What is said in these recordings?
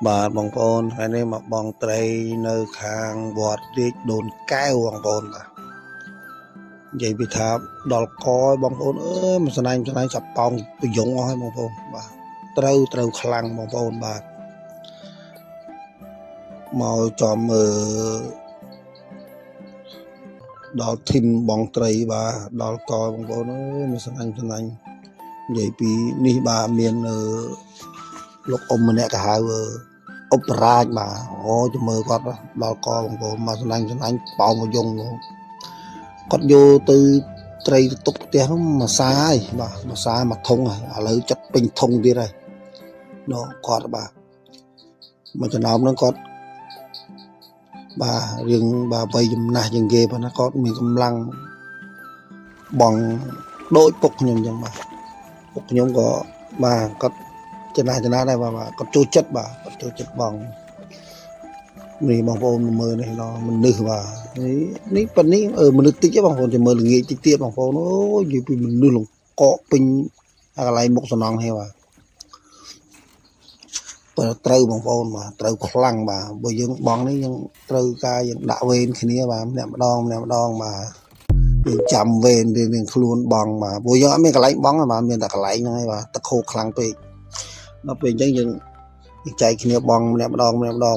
បាទបងប្អូនថ្ងៃនេះមកបងត្រីនៅខាងវត្តរាជដូនកែវបងប្អូនបាទនិយាយពីថាដល់កបងប្អូនអើយមិនស្នាញ់ចាប់ប៉ោងប្រយងអស់ហើយបងប្អូនបាទត្រូវខ្លាំងបងប្អូនបាទមកចំដល់ធីមបងត្រីបាទដល់កបងប្អូនអើយមិនស្នាញ់និយាយពីនេះបាទមានលោកអ៊ំម្នាក់ក៏ហៅឧបរាជបាទអូចាំមើលគាត់ដល់កបងប្អូនមកស្នាញ់ប៉ោងយងគាត់យកទៅត្រីទុកផ្ទះនោះមួយសាហើយបាទមួយសាមួយធុងហើយឥឡូវចិត្តពេញធុងទៀតហើយនោះគាត់បាទមួយចំណោមហ្នឹងគាត់បាទរឿងបាទវ័យចំណាស់ជាងគេប៉ុន្តែគាត់មានកម្លាំងបងដូចពុកខ្ញុំអញ្ចឹងបាទពុកខ្ញុំក៏បាទគាត់ចំណាស់ដែរបាទគាត់ចូលចិត្តបាទគាត់ចូលចិត្តបងនេះបងប្អូនមើលនេះដល់មនុស្សបាទនេះប៉ុណ្នេះមនុស្សតិចបងប្អូនចាំមើលល្ងាចតិចទៀតបងប្អូនអូយនិយាយពីមនុស្សលងកកពេញអាកន្លែងមុខសំណងហេវបាទបើត្រូវបងប្អូនបាទត្រូវខ្លាំងបាទបើយើងបងនេះយើងត្រូវការយើងដាក់វេនគ្នាបាទម្នាក់ម្ដងបាទយើងចាំវេនរៀងខ្លួនបងបាទព្រោះយើងអត់មានកន្លែងបងទេបាទមានតែកន្លែងហ្នឹងឯងបាទទឹកខូខ្លាំងពេកដល់ពេលអញ្ចឹងយើងចែកគ្នាបងម្នាក់ម្ដង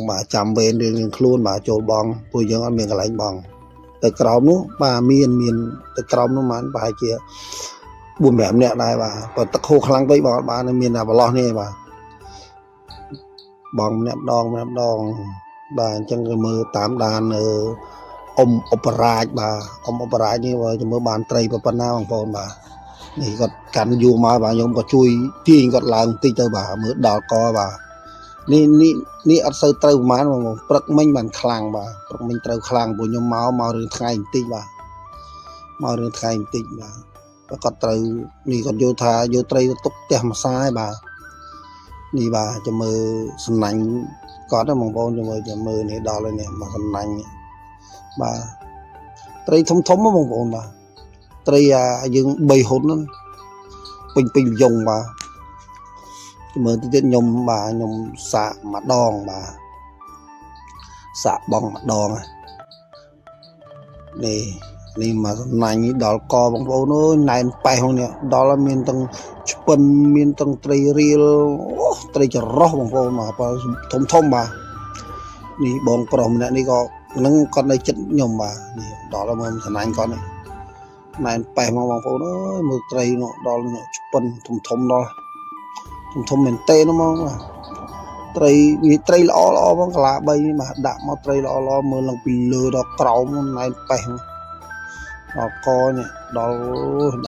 បាទចាំវេនរៀងខ្លួនបាទចូលបងព្រោះយើងអត់មានកន្លែងបងទៅក្រោមនោះបាទមានទៅក្រោមនោះបានប្រហែលជា4 5នាក់ដែរបាទបើទឹកខូខ្លាំងពេកបងអត់បានមានតែប្រឡោះនេះបាទបងម្នាក់ម្ដងបាទអញ្ចឹងគេមើលតាមដានអ៊ំឧបរាជបាទអ៊ំឧបរាជនេះបើចាំមើលបានត្រីប៉ុណ្ណាបងប្អូនបាទនេះគាត់កាន់យូរមកបាទខ្ញុំក៏ជួយទាញគាត់ឡើងបន្តិចទៅបាទមើលដល់កបាទនេះអត់សូវត្រូវប្រហែលបងព្រឹកមិញបានខ្លាំងបាទព្រឹកមិញត្រូវខ្លាំងព្រោះខ្ញុំមករឿងថ្ងៃបន្តិចបាទមករឿងថ្ងៃបន្តិចបាទគាត់ត្រូវនេះគាត់យកថាយកត្រីទៅទុកផ្ទះមួយសាយបាទនេះបាទចាំមើលសំណាញ់គាត់ហ្នឹងបងប្អូនចាំមើលនេះដល់ហើយនេះមកសំណាញ់បាទត្រីធំបងប្អូនបាទត្រីយើង3ហ៊ុនហ្នឹងពេញយងបាទមើលតិចទៀតខ្ញុំបាទខ្ញុំសាកម្ដងបាទសាកបងម្ដងនេះមកសំណាញ់នេះដល់កបងប្អូនអើយណែនប៉ែហ្នឹងនេះដល់ហើយមានទាំងឆ្ពិនមានទាំងត្រីរៀលអូត្រីចរោះបងប្អូនបាទធំបាទនេះបងប្រុសម្នាក់នេះក៏នឹងគាត់នៅចិត្តខ្ញុំបាទនេះដល់ហើយមើលសំណាញ់គាត់នេះណែនប៉ែមកបងប្អូនអើយមើលត្រីនោះដល់ឆ្ពិនធំដល់ធំមែនទេនោះមកត្រីល្អបងកាឡា3នេះបាទដាក់មកត្រីល្អមើលឡើងពីលើដល់ក្រោមណែនប៉ែដល់កនេះដល់